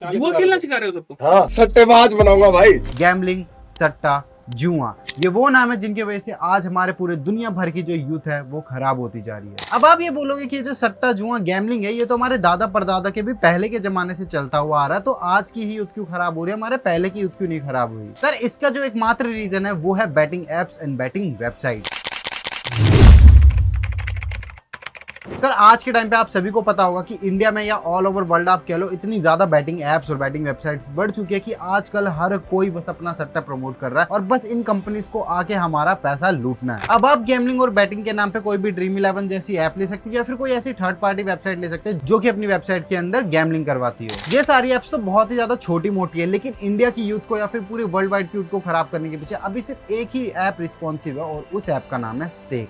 जुआ खेलना सिखा रहे हो सबको? हाँ, सट्टेबाज बनाऊंगा भाई। गैम्बलिंग, सट्टा, जुआ, ये वो नाम है जिनकी वजह से आज हमारे पूरे दुनिया भर की जो यूथ है वो खराब होती जा रही है। अब आप ये बोलोगे कि जो सट्टा, जुआ, गैम्बलिंग है ये तो हमारे दादा परदादा के भी पहले के जमाने से चलता हुआ आ रहा है, तो आज की ही यूथ क्यों खराब हो रही है, हमारे पहले की यूथ क्यों नहीं खराब हुई? सर, इसका जो एकमात्र रीजन है वो है betting apps and batting website. Sir, आज के टाइम पे आप सभी को पता होगा कि इंडिया में या ऑल ओवर वर्ल्ड आप कह लो, इतनी ज्यादा बैटिंग एप्स और बैटिंग वेबसाइट्स बढ़ चुकी है कि आजकल हर कोई बस अपना सट्टा प्रमोट कर रहा है और बस इन कंपनीज को आके हमारा पैसा लूटना है। अब आप गैम्बलिंग और बैटिंग के नाम पे कोई भी ड्रीम 11 जैसी ऐप ले सकते हैं या फिर कोई ऐसी थर्ड पार्टी वेबसाइट ले सकते हैं जो कि अपनी वेबसाइट के अंदर गैम्बलिंग करवाती हो। ये सारी एप्स तो बहुत ही ज्यादा छोटी मोटी है, लेकिन इंडिया की यूथ को या फिर पूरे वर्ल्ड वाइड की यूथ को खराब करने के पीछे अभी सिर्फ एक ही ऐप रिस्पॉन्सिव है और उस ऐप का नाम है स्टेक।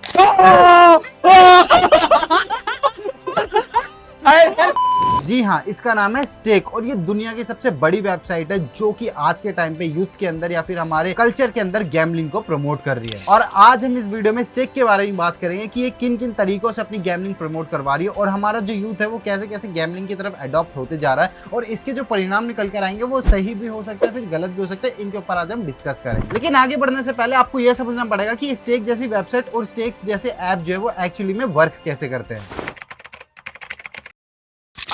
जी हाँ, इसका नाम है स्टेक और ये दुनिया की सबसे बड़ी वेबसाइट है जो कि आज के टाइम पे यूथ के अंदर या फिर हमारे कल्चर के अंदर गैम्बलिंग को प्रमोट कर रही है। और आज हम इस वीडियो में स्टेक के बारे में बात करेंगे कि ये किन किन तरीकों से अपनी गैम्बलिंग प्रमोट करवा रही है और हमारा जो यूथ है वो कैसे कैसे गैम्बलिंग की तरफ अडॉप्ट होते जा रहा है और इसके जो परिणाम निकल कर आएंगे वो सही भी हो सकता है फिर गलत भी हो सकता है। इनके ऊपर आज हम डिस्कस करेंगे, लेकिन आगे बढ़ने से पहले आपको यह समझना पड़ेगा कि स्टेक जैसी वेबसाइट और स्टेक्स जैसे ऐप जो है वो एक्चुअली में वर्क कैसे करते हैं।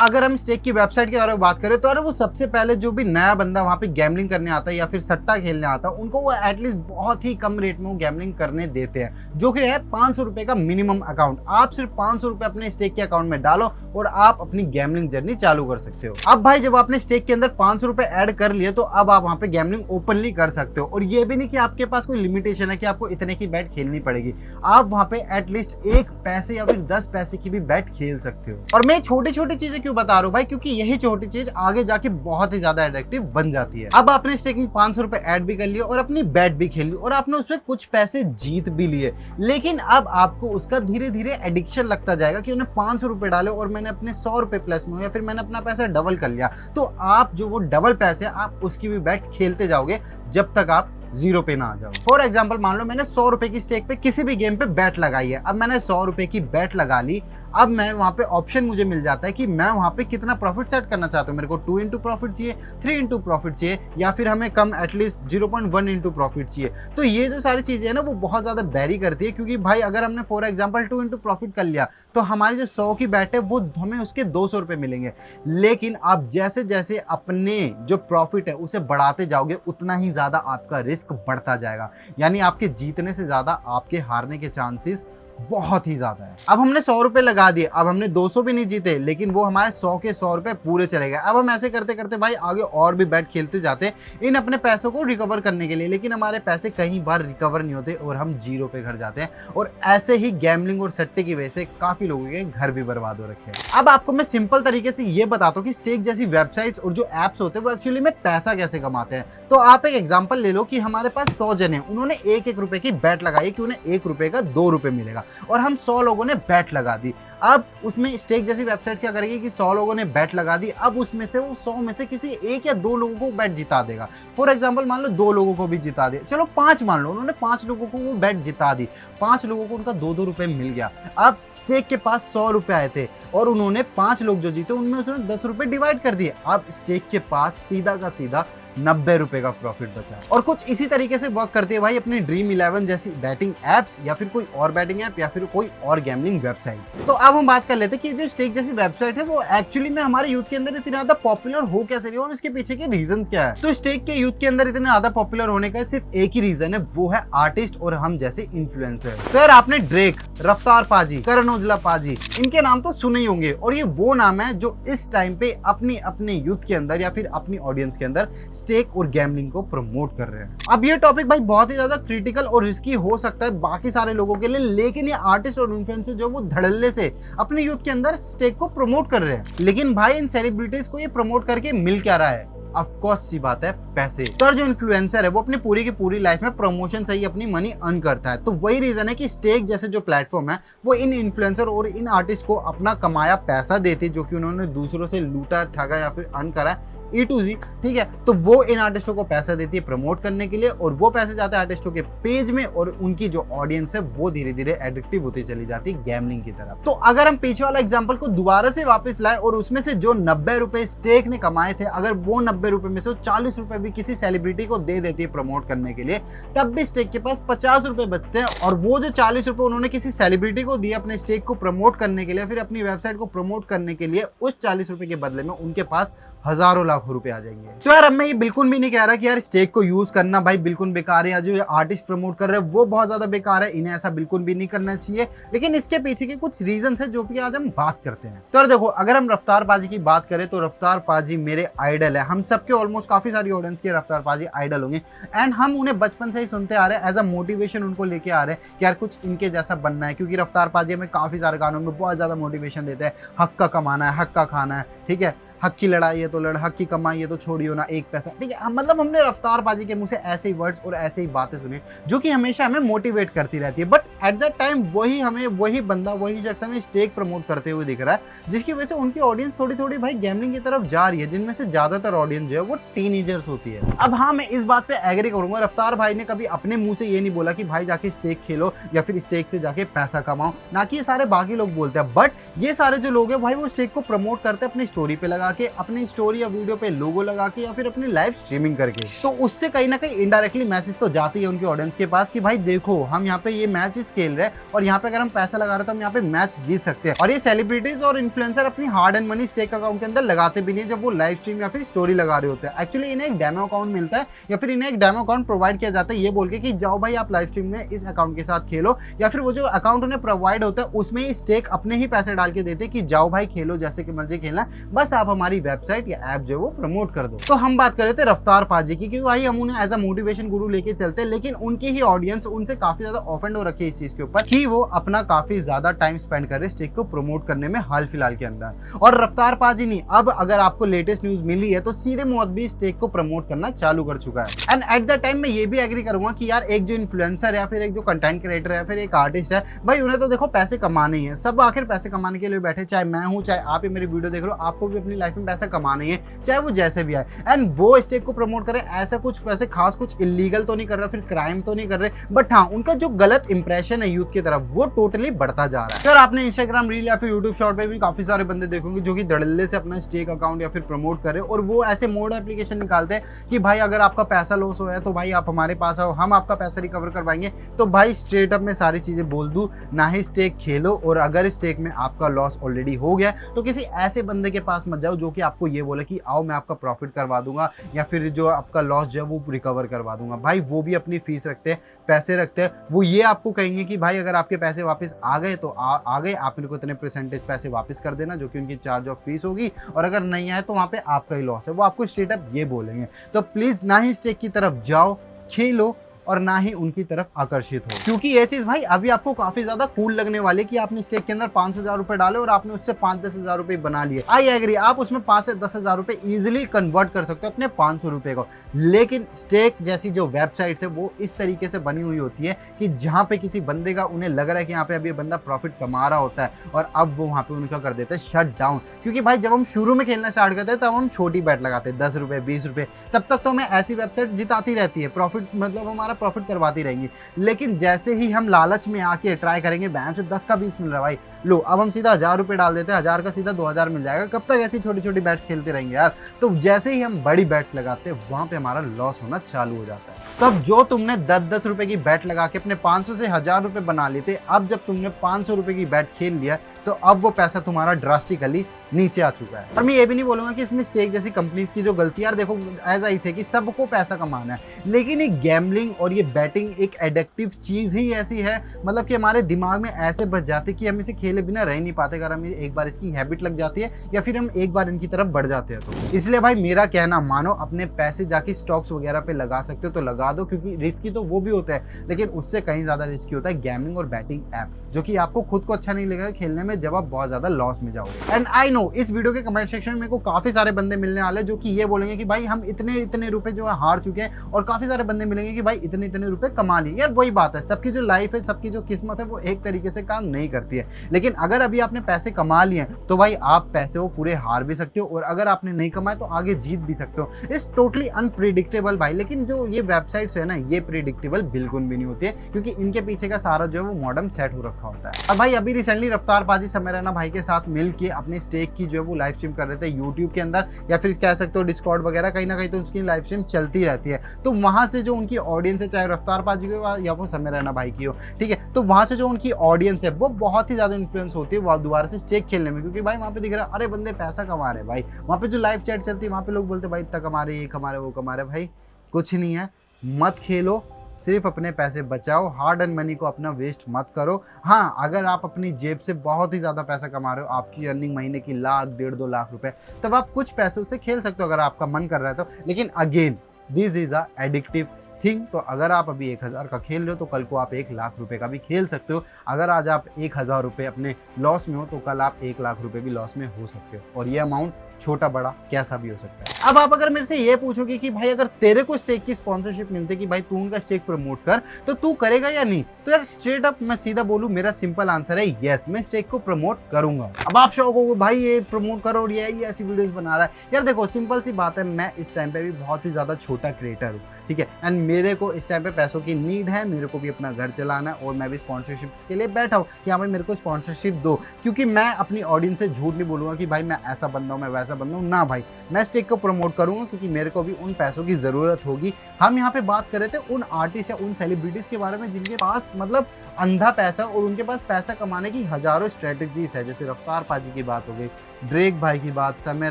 अगर हम स्टेक की वेबसाइट के बारे में बात करें तो अरे वो सबसे पहले जो भी नया बंदा वहां पे गैम्बलिंग करने आता है या फिर सट्टा खेलने आता है उनको वो एटलीस्ट बहुत ही कम रेट में वो गैम्बलिंग करने देते हैं, जो कि है 500 रुपए का मिनिमम अकाउंट। आप सिर्फ 500 रुपए अपने स्टेक के अकाउंट में डालो और आप अपनी गैम्बलिंग जर्नी चालू कर सकते हो। अब भाई जब आपने स्टेक के अंदर 500 रुपए ऐड कर लिए तो अब आप वहां पे गैम्बलिंग ओपनली कर सकते हो और ये भी नहीं कि आपके पास कोई लिमिटेशन है कि आपको इतने की बैट खेलनी पड़ेगी। आप वहां पे एटलीस्ट 1 पैसे या फिर 10 पैसे की भी बैट खेल सकते हो। और मैं छोटी छोटी चीजें क्यों बता रहा हूँ भाई, क्योंकि यही छोटी चीज आगे जाके बहुत ही ज्यादा एडिक्टिव बन जाती है। अब आपने स्टेक में 500 रुपए ऐड भी कर लिए और अपनी बैट भी खेल ली और आपने उसमें कुछ पैसे जीत भी लिए, लेकिन अब आपको उसका धीरे धीरे एडिक्शन लगता जाएगा कि उन्हें 500 रुपए डाले और मैंने अपने 100 रुपए प्लस में या फिर मैंने अपना पैसा डबल कर लिया, तो आप जो वो डबल पैसे आप उसकी भी बैट खेलते जाओगे जब तक आप 0 पे ना आ जाओ। फॉर एग्जाम्पल मान लो मैंने 100 रुपए की स्टेक पे किसी भी गेम पे बैट लगाई है। अब मैंने 100 रुपए की बैट लगा ली, अब मैं वहां पे ऑप्शन मुझे मिल जाता है कि मैं वहां पे कितना प्रॉफिट सेट करना चाहता हूँ। मेरे को 2 इंटू प्रॉफिट चाहिए, 3 इंटू प्रॉफिट चाहिए या फिर हमें कम एटलीस्ट 0.1 इंटू प्रॉफिट चाहिए। तो ये जो सारी चीजें है ना वो बहुत ज्यादा बैरी करती है, क्योंकि भाई अगर हमने फॉर एग्जाम्पल 2 इंटू प्रॉफिट कर लिया तो हमारी जो 100 की बैट है वो हमें उसके 200 रुपए मिलेंगे। लेकिन आप जैसे जैसे अपने जो प्रॉफिट है उसे बढ़ाते जाओगे उतना ही ज्यादा आपका रिस्क बढ़ता जाएगा, यानी आपके जीतने से ज्यादा आपके हारने के चांसेस बहुत ही ज्यादा है। अब हमने 100 रुपए लगा दिए, अब हमने 200 भी नहीं जीते, लेकिन वो हमारे 100 के 100 रुपए पूरे चले गए। अब हम ऐसे करते करते भाई आगे और भी बैट खेलते जाते इन अपने पैसों को रिकवर करने के लिए, लेकिन हमारे पैसे कई बार रिकवर नहीं होते और हम 0 पे घर जाते हैं। और ऐसे ही गैम्बलिंग और सट्टे की वजह से काफी लोगों के घर भी बर्बाद हो रखे हैं। अब आपको मैं सिंपल तरीके से ये बताता हूँ कि स्टेक जैसी वेबसाइट्स और जो एप्स होते हैं वो एक्चुअली में पैसा कैसे कमाते हैं। तो आप एक एग्जाम्पल ले लो कि हमारे पास 100 जने, उन्होंने 1-1 रुपए की बैट लगाई कि उन्हें 1 रुपए का 2 रुपए मिलेगा और हम 100 लोगों ने बैट लगा दी। अब उसमें स्टेक जैसी वेबसाइट क्या करेगी कि 100 लोगों ने बैट लगा दी, अब उसमें से वो 100 में से किसी 1 या 2 लोगों को बैट जिता देगा। फॉर एग्जांपल मान लो 2 लोगों को भी जिता दिया, चलो 5 मान लो, उन्होंने 5 लोगों को वो बैट जिता दी, 5 लोगों को उनका 2-2 रुपए मिल गया। अब स्टेक के पास 100 रुपए आए थे और उन्होंने 5 लोग जो जीते उनमें उसने 10 रुपए डिवाइड कर दिए। अब स्टेक के पास सीधा का सीधा 90 रुपए का प्रॉफिट बचा। और कुछ इसी तरीके से वर्क करती है भाई अपनी ड्रीम 11 जैसी बैटिंग एप्स या फिर कोई और बैटिंग ऐप या फिर कोई और गैम्बलिंग वेबसाइट्स। तो अब हम बात कर लेते हैं कि जो स्टेक जैसी वेबसाइट है वो एक्चुअली में हमारे यूथ के अंदर इतनी ज्यादा पॉपुलर हो कैसे रही है और इसके पीछे के रीजंस क्या है। तो स्टेक के यूथ के अंदर इतने ज्यादा पॉपुलर होने का सिर्फ एक ही रीजन है, वो है आर्टिस्ट और हम जैसे इन्फ्लुएंसर। तो यार आपने ड्रेक, रफ्तार पाजी, करण औजला पाजी, इनके नाम तो सुने ही होंगे और ये वो नाम है जो इस टाइम पे अपने यूथ के अंदर या फिर अपनी ऑडियंस के अंदर स्टेक और गैम्बलिंग को प्रमोट कर रहे हैं। अब ये टॉपिक भाई बहुत ही ज्यादा क्रिटिकल और रिस्की हो सकता है बाकी सारे लोगों के लिए, लेकिन ये आर्टिस्ट और इन्फ्लुएंसर जो वो धड़ल्ले से अपने यूथ के अंदर स्टेक को प्रमोट कर रहे हैं। लेकिन भाई इन सेलिब्रिटीज को ये प्रमोट करके मिल क्या रहा है? ऑफ कोर्स सी बात है, पैसे। तो जो इन्फ्लुएंसर है वो अपनी पूरी की पूरी लाइफ में प्रमोशन से ही अपनी मनी अर्न करता है। तो वही रीजन है कि स्टेक जैसे जो प्लेटफॉर्म है वो इन इन्फ्लुएंसर और इन आर्टिस्ट को अपना कमाया पैसा देती, जो कि उन्होंने दूसरों से लूटा, ठगा या फिर अर्न करा है, E to Z, ठीक है। तो वो इन आर्टिस्टों को पैसा देती है प्रमोट करने के लिए, और वो पैसे जाते हैं आर्टिस्टों के पेज में, और उनकी जो ऑडियंस है वो धीरे धीरे एडिक्टिव होती चली जाती है गैमलिंग की तरफ। तो अगर हम पीछे वाला एग्जांपल को दोबारा से वापस लाए और उसमें से जो 90 रुपए स्टेक ने कमाए थे, अगर वो 90 रुपए में से 40 रुपए भी किसी सेलिब्रिटी को दे देती है प्रमोट करने के लिए, तब भी स्टेक के पास 50 रुपए बचते हैं। और वो जो 40 रुपए उन्होंने किसी सेलिब्रिटी को दिए अपने स्टेक को प्रमोट करने के लिए, फिर अपनी वेबसाइट को प्रमोट करने के लिए, उस 40 रुपए के बदले में उनके पास हजारों लाखों रुपए आ जाएंगे। तो यार अब मैं ये बिल्कुल भी नहीं कह रहा कि यार स्टेक को यूज करना भाई बिल्कुल बेकार है, या जो आर्टिस्ट प्रमोट कर रहे हैं वो बहुत ज्यादा बेकार है, इन्हें ऐसा बिल्कुल भी नहीं करना चाहिए। लेकिन इसके पीछे के कुछ रीजन है जो कि आज हम बात करते हैं। तो देखो, अगर हम रफ्तार पाजी की बात करें तो रफ्तार पाजी मेरे आइडल है। हम सबके ऑलमोस्ट काफी सारी ऑडियंस के रफ्तार पाजी आइडल होंगे, एंड हम उन्हें बचपन से ही सुनते आ रहे हैं, एज अ मोटिवेशन उनको लेके आ रहे हैं कि यार कुछ इनके जैसा बनना है, क्योंकि रफ्तार पाजी हमें काफी सारे गानों में बहुत ज्यादा मोटिवेशन देते हैं। हक का कमाना है, हक का खाना है, ठीक है, हक की लड़ाई है तो लड़, हक की कमाई है तो छोड़ियो ना एक पैसा, ठीक है। मतलब हमने रफ्तार पाजी के मुंह से ऐसे ही वर्ड्स और ऐसे ही बातें सुनी जो कि हमेशा हमें मोटिवेट करती रहती है। बट एट दैट टाइम वही बंदा, वही शख्स हमें स्टेक प्रमोट करते हुए दिख रहा है, जिसकी वजह से उनकी ऑडियंस थोड़ी थोड़ी भाई गैमलिंग की तरफ जा रही है, जिनमें से ज्यादातर ऑडियंस जो है वो टीनेजर्स होती है। अब हाँ, मैं इस बात पे एग्री करूंगा, रफ्तार भाई ने कभी अपने मुंह से ये नहीं बोला कि भाई जाके स्टेक खेलो या फिर स्टेक से जाके पैसा कमाओ, ना कि ये सारे बाकी लोग बोलते हैं। बट ये सारे जो लोग हैं भाई वो स्टेक को प्रमोट करते हैं अपनी स्टोरी पे लगा के, अपनी स्टोरी या वीडियो पे लोगो लगा के, या फिर अपनी लाइव स्ट्रीमिंग करके। तो उससे कहीं ना कहीं इनडायरेक्टली मैसेज तो जाती है उनकी ऑडियंस के पास कि भाई देखो, हम यहाँ पे ये मैच खेल रहे हैं और यहाँ पे अगर हम पैसा लगा रहे हैं तो हम यहाँ पे मैच जीत सकते हैं। और ये सेलिब्रिटीज और इन्फ्लुएंसर अपनी hard earned money stake account के अंदर लगाते भी नहीं जब वो लाइव स्ट्रीम या फिर स्टोरी लगा रहे होते हैं। एक्चुअली इन्हें एक डेमो अकाउंट मिलता है, या फिर इन्हें एक डेमो अकाउंट प्रोवाइड किया जाता है ये बोल के कि जाओ भाई आप लाइव स्ट्रीम में इस अकाउंट के साथ खेलो, या फिर वो जो अकाउंट उन्हें प्रोवाइड होता है उसमें स्टेक अपने ही पैसे डाल के देते हैं कि जाओ भाई खेलो जैसे कि मर्जी खेलना, बस आप हमारी वेबसाइट या ऐप जो वो प्रमोट कर दो। तो हम बात कर रहे थे रफ्तार पाजी की, क्योंकि भाई हम उन्हें एज अ मोटिवेशन गुरु लेके चलते हैं, लेकिन उनकी ही ऑडियंस उनसे काफी ज्यादा ऑफेंड हो रखी है इस चीज के ऊपर कि वो अपना काफी ज्यादा टाइम स्पेंड कर रहे स्टेक को प्रमोट करने में हाल फिलहाल के अंदर। और रफ्तार पाजी नहीं, अब अगर आपको लेटेस्ट न्यूज मिली है तो सीधे मुंह भी स्टेक को प्रमोट करना चालू कर चुका है। एंड एट द टाइम मैं ये भी एग्री करूंगा कि यार एक जो इन्फ्लुएंसर है, या फिर एक जो कंटेंट क्रिएटर है, फिर एक आर्टिस्ट है, भाई उन्हें तो देखो पैसे कमाने ही है, सब आखिर पैसे कमाने के लिए बैठे, चाहे मैं हूं, चाहे आप ये मेरी वीडियो देख रहे हो, आपको भी अपनी लाइफ में पैसा कमाना ही है, चाहे वो जैसे भी आए। एंड वो स्टेक को प्रमोट करें, ऐसा कुछ वैसे खास कुछ इलीगल तो नहीं कर रहे, फिर क्राइम तो नहीं कर रहे, बट हाँ उनका जो गलत इंप्रेशन है यूथ की तरफ वो टोटली बढ़ता जा रहा है। सर आपने इंस्टाग्राम रील या फिर यूट्यूब शॉर्ट पे भी काफी सारे बंदे देखोगे जो कि धड़ल्ले से अपना स्टेक अकाउंट या फिर प्रमोट करे, और वो ऐसे मोड एप्लीकेशन निकालते हैं कि भाई अगर आपका पैसा लॉस हो है तो भाई आप हमारे पास आओ, हम आपका पैसा रिकवर करवाएंगे। तो भाई स्ट्रेट अप में सारी चीजें बोल दूं, ना ही स्टेक खेलो, और अगर स्टेक में आपका लॉस ऑलरेडी हो गया तो किसी ऐसे बंदे के पास मत जाओ जो कि आपको ये बोले कि आओ मैं आपका प्रॉफिट करवा दूंगा, या फिर जो आपका लॉस जो है वो रिकवर करवा दूंगा। भाई वो भी अपनी फीस रखते हैं, पैसे रखते हैं, वो ये आपको कहेंगे कि भाई अगर आपके पैसे वापस आ गए तो आ गए, आप मेरे को इतने परसेंटेज पैसे वापस कर देना जो कि उनकी चार्ज ऑफ फीस होगी, और अगर नहीं आए तो वहाँ पे आपका ही लॉस है, वो आपको स्ट्रेट अप ये बोलेंगे। तो प्लीज ना ही स्टेक की तरफ जाओ, खेलो, और ना ही उनकी तरफ आकर्षित हो, क्योंकि ये चीज भाई अभी आपको काफी ज्यादा कूल लगने वाली है कि आपने स्टेक के अंदर 5,000 रुपए डाले और आपने उससे 5-10 हजार रुपए बना लिए। आई एग्री, आप उसमें 5 से 10 हजार रुपए इजिली कन्वर्ट कर सकते हो अपने 500 रुपए को। लेकिन स्टेक जैसी जो वेबसाइट्स है वो इस तरीके से बनी हुई होती है कि जहां पे किसी बंदे का उन्हें लग रहा है कि यहाँ पे अभी बंदा प्रॉफिट कमा रहा होता है, और अब वो वहां पे उनका कर देते हैं शट डाउन। क्योंकि भाई जब हम शुरू में खेलना स्टार्ट करते हैं तब हम छोटी बैट लगाते हैं 10 रुपए 20 रुपए, तब तक तो हमें ऐसी वेबसाइट जिताती रहती है, प्रॉफिट मतलब हमारा प्रॉफिट करवाती रहेंगे। लेकिन जैसे ही हम लालच में आके ट्राई करेंगे, बैंक से 10 का 20 मिल रहा है भाई, लो अब हम सीधा 1000 रुपए डाल देते हैं, 1000 का सीधा 2000 मिल जाएगा। कब तक ऐसी छोटी छोटी बैट्स खेलते रहेंगे यार। तो जैसे ही हम बड़ी बैट्स लगाते हैं वहां पे हमारा लॉस होना चालू हो जाता है। तब जो तुमने 10-10 रुपए की बैट लगा के अपने 500 से 1000 रुपए बना लेते, अब जब तुमने 500 रुपए की बैट खेल लिया तो अब वो पैसा तुम्हारा ड्रास्टिकली नीचे आ चुका है। और मैं ये भी नहीं बोलूंगा कि इसमें स्टेक जैसी कंपनीज की जो गलती यार देखो ऐसा ही है कि सबको पैसा कमाना है, लेकिन ये गैम्बलिंग और ये बैटिंग एक एडिक्टिव चीज ही ऐसी है, मतलब कि हमारे दिमाग में ऐसे बच जाते कि हम इसे खेले बिना रह नहीं पाते अगर हमें एक बार इसकी हैबिट लग जाती है, या फिर हम एक बार इनकी तरफ बढ़ जाते हैं। तो इसलिए भाई मेरा कहना मानो, अपने पैसे जाके स्टॉक्स वगैरह पे लगा सकते हो तो लगा लगा दो, क्योंकि रिस्की तो वो भी होता है लेकिन उससे कहीं ज़्यादा रिस्की होता है गैमिंग और बैटिंग ऐप, जो कि आपको खुद को अच्छा नहीं लगेगा खेलने में जब आप बहुत ज़्यादा लॉस में जाओगे। एंड आई नो इस वीडियो के कमेंट सेक्शन में मेरे को काफ़ी सारे बंदे मिलने वाले जो कि ये बोलेंगे कि भाई हम इतने रुपए जो है हार चुके हैं, और काफ़ी सारे बंदे मिलेंगे कि भाई इतने रुपए कमा लिए। यार वही बात है, सबकी जो लाइफ है, सबकी जो किस्मत है वो एक तरीके से काम नहीं करती है। लेकिन अगर अभी आपने पैसे कमा लिए हैं तो भाई आप पैसे वो पूरे हार भी सकते हो, और अगर आपने नहीं कमाए तो आगे जीत भी सकते हो। इट्स टोटली अनप्रिडिक्टेबल भाई। लेकिन जो ये वेबसाइट्स है ना, ये प्रिडिक्टेबल बिल्कुल भी नहीं होती है, क्योंकि इनके पीछे का सारा जो है वो मॉडर्न सेट हो रखा होता है। अब भाई अभी रिसेंटली रफ्तार पाजी समय रैना भाई के साथ मिल के अपने स्टेक की जो है वो लाइव स्ट्रीम कर रहे थे यूट्यूब के अंदर, या फिर कह सकते हो डिस्कॉर्ड वगैरह, कहीं ना कहीं तो उसकी लाइव स्ट्रीम चलती रहती है। तो वहां से जो उनकी ऑडियंस है, चाहे रफ्तार पाजी की हो या वो समय रैना भाई की हो, ठीक है, तो वहां से जो उनकी ऑडियंस है वो बहुत ही ज्यादा इन्फ्लुएंस होती है वो दोबारा से स्टेक खेलने में, क्योंकि भाई वहां पे दिख रहा है अरे बंदे पैसा कमा रहे हैं भाई। वहां पे जो लाइव चैट चलती है वहां पे लोग बोलते हैं भाई इतना कमा रहे, ये कमा रहे, वो कमा रहे। भाई कुछ नहीं है, मत खेलो, सिर्फ अपने पैसे बचाओ, हार्ड एंड मनी को अपना वेस्ट मत करो। हाँ, अगर आप अपनी जेब से बहुत ही ज़्यादा पैसा कमा रहे हो, आपकी अर्निंग महीने की 1,00,000 1.5-2 लाख रुपए, तब आप कुछ पैसे से खेल सकते हो अगर आपका मन कर रहा है तो। लेकिन again this is a addictive thing. तो अगर आप अभी 1,000 का खेल रहे हो तो कल को आप 1,00,000 रुपए का भी खेल सकते हो। अगर आज आप 1,000 रुपए अपने लॉस में हो तो कल आप 1,00,000 रुपए भी लॉस में हो सकते हो, और ये अमाउंट छोटा बड़ा कैसा भी हो सकता है। अब आप अगर मेरे से ये पूछोगे कि भाई अगर तेरे को स्टेक की स्पॉन्सरशिप मिलती कि भाई तू उनका स्टेक प्रमोट कर, तो तू करेगा या नहीं? तो यार स्ट्रेट अप मैं सीधा बोलूं, मेरा सिंपल आंसर है यस, मैं स्टेक को प्रमोट करूंगा। अब आप शौक हो भाई ये प्रमोट करो और ये ऐसी वीडियोस बना रहा है। यार देखो सिंपल सी बात है, मैं इस टाइम पे भी बहुत ही ज्यादा छोटा क्रिएटर हूँ, ठीक है, एंड मेरे को इस टाइम पे पैसों की नीड है, मेरे को भी अपना घर चलाना है, और मैं भी स्पॉन्सरशिप के लिए बैठा हूँ कि हाँ भाई मेरे को स्पॉन्सरशिप दो, क्योंकि मैं अपनी ऑडियंस से झूठ नहीं बोलूंगा कि भाई मैं ऐसा बंदा हूँ, मैं वैसा बंदा हूँ ना भाई। मैं स्टेक को प्रमोट करूंगा क्योंकि मेरे को भी उन पैसों की जरूरत होगी। हम यहाँ पे बात कर रहे थे उन आर्टिस्ट या उन सेलिब्रिटीज के बारे में जिनके पास मतलब अंधा पैसा, और उनके पास पैसा कमाने की हजारों स्ट्रेटेजीज है। जैसे रफ्तार पाजी की बात हो गई, ड्रेक भाई की बात, समय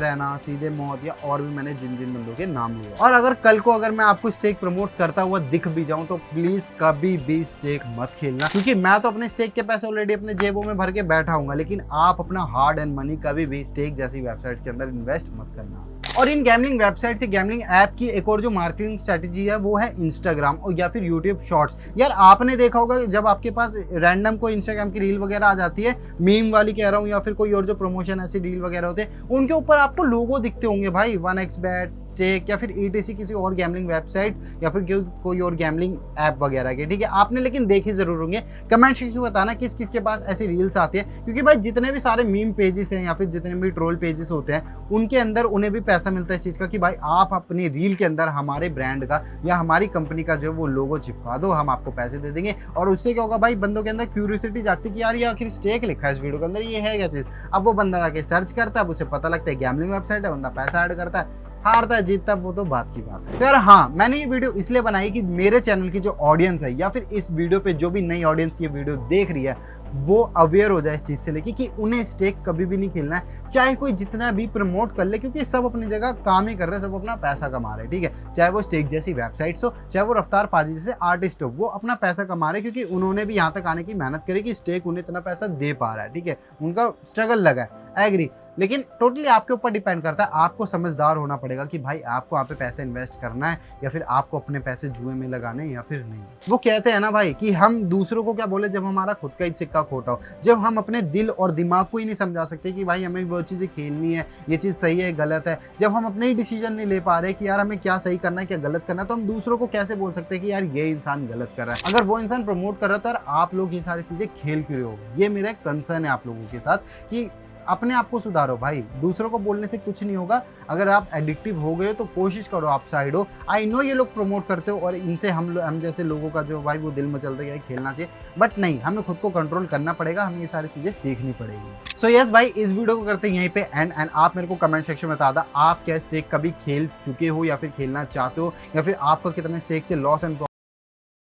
रैना, सीधे मौत, या और भी मैंने जिन जिन बंदों के नाम लिए। और अगर कल को अगर मैं आपको स्टेक प्रमोट करता हुआ दिख भी जाऊं तो प्लीज कभी भी स्टेक मत खेलना, क्योंकि मैं तो अपने स्टेक के पैसे ऑलरेडी अपने जेबों में भर के बैठा हूंगा। लेकिन आप अपना हार्ड एंड मनी कभी भी स्टेक जैसी वेबसाइट्स के अंदर इन्वेस्ट मत करना। और इन गैमलिंग वेबसाइट से गैमलिंग ऐप की एक और जो मार्केटिंग स्ट्रेटजी है वो है इंस्टाग्राम और या फिर यूट्यूब शॉर्ट्स। यार आपने देखा होगा जब आपके पास रैंडम कोई इंस्टाग्राम की रील वगैरह आ जाती है, मीम वाली कह रहा हूँ, या फिर कोई और जो प्रमोशन ऐसी रील वगैरह होते हैं, उनके ऊपर आपको लोगो दिखते होंगे भाई 1xbet, स्टेक, या फिर ETC किसी और गैमलिंग वेबसाइट या फिर कोई और गैमलिंग ऐप वगैरह के, ठीक है। आपने लेकिन देखे जरूर होंगे। कमेंट सेक्शन में बताना किस किस के पास ऐसी रील्स आती है, क्योंकि भाई जितने भी सारे मीम पेजेस हैं या फिर जितने भी ट्रोल पेजेस होते हैं उनके अंदर उन्हें भी पैसा मिलता है इस चीज़ का कि भाई आप अपनी रील के अंदर हमारे ब्रांड का या हमारी कंपनी का जो वो लोगो चिपका दो, हम आपको पैसे दे देंगे। और उससे क्या होगा भाई, बंदों के अंदर क्यूरियोसिटी जागती कि यार ये आखिर स्टेक लिखा है इस वीडियो के अंदर, ये है क्या चीज़। अब वो बंदा आके सर्च करता है, उसे पता लगता है गैमलिंग वेबसाइट है, बंदा पैसा ऐड करता है, हारता है जीतता है, वो तो बात की बात है। तो यार हाँ, मैंने ये वीडियो इसलिए बनाई कि मेरे चैनल की जो ऑडियंस है या फिर इस वीडियो पे जो भी नई ऑडियंस ये वीडियो देख रही है वो अवेयर हो जाए इस चीज़ से लेके कि उन्हें स्टेक कभी भी नहीं खेलना है, चाहे कोई जितना भी प्रमोट कर ले, क्योंकि सब अपनी जगह काम ही कर रहे हैं, सब अपना पैसा कमा रहे हैं, ठीक है। चाहे वो स्टेक जैसी वेबसाइट्स हो, चाहे वो रफ्तार पाजी जैसे आर्टिस्ट हो, वो अपना पैसा कमा रहे हैं क्योंकि उन्होंने भी यहाँ तक आने की मेहनत करी कि स्टेक उन्हें इतना पैसा दे पा रहा है, ठीक है, उनका स्ट्रगल लगा है, एग्री। लेकिन टोटली आपके ऊपर डिपेंड करता है, आपको समझदार होना पड़ेगा कि भाई आपको यहाँ पे पैसे इन्वेस्ट करना है या फिर आपको अपने पैसे जुए में लगाने हैं या फिर नहीं। वो कहते हैं ना भाई कि हम दूसरों को क्या बोले जब हमारा खुद का ही सिक्का खोटा हो, जब हम अपने दिल और दिमाग को ही नहीं समझा सकते कि भाई हमें वो चीज़ें खेलनी है, ये चीज़ सही है गलत है, जब हम अपने ही डिसीजन नहीं ले पा रहे कि यार हमें क्या सही करना है क्या गलत करना है, तो हम दूसरों को कैसे बोल सकते हैं कि यार ये इंसान गलत कर रहा है। अगर वो इंसान प्रमोट कर रहा है तो यार आप लोग ये सारी चीज़ें खेल क्यों रहे हो। ये मेरा कंसर्न है आप लोगों के साथ कि अपने आप को सुधारो भाई, दूसरों को बोलने से कुछ नहीं होगा। अगर आप एडिक्टिव हो गए हो तो कोशिश करो आप साइड हो। आई नो ये लोग प्रमोट करते हो और इनसे हम जैसे लोगों का जो भाई वो दिल में चलता है खेलना चाहिए, बट नहीं, हमें खुद को कंट्रोल करना पड़ेगा, हमें ये सारी चीज़ें सीखनी पड़ेगी। सो यस भाई, इस वीडियो को करते हैं यहीं पे एंड आप मेरे को कमेंट सेक्शन में बता दो आप क्या स्टेक कभी खेल चुके हो या फिर खेलना चाहते हो, या फिर आपका कितने स्टेक से लॉस एंड